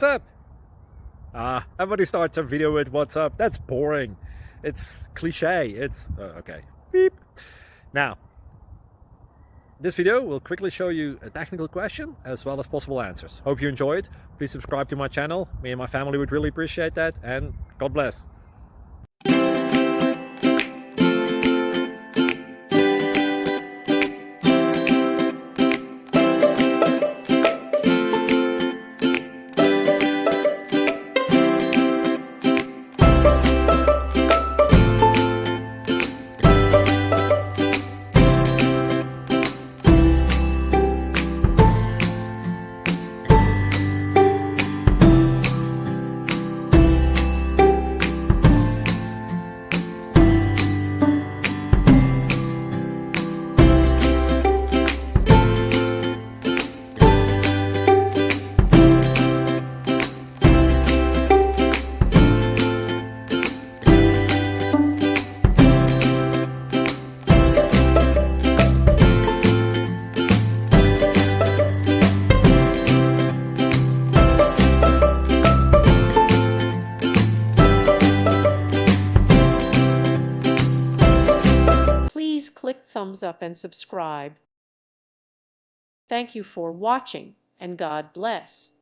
what's up? Everybody starts a video with what's up. That's boring. It's cliche. It's okay. Beep. Now, this video will quickly show you a technical question as well as possible answers. Hope you enjoyed. Please subscribe to my channel. Me and my family would really appreciate that, and God bless. Please click thumbs up and subscribe. Thank you for watching, and God bless.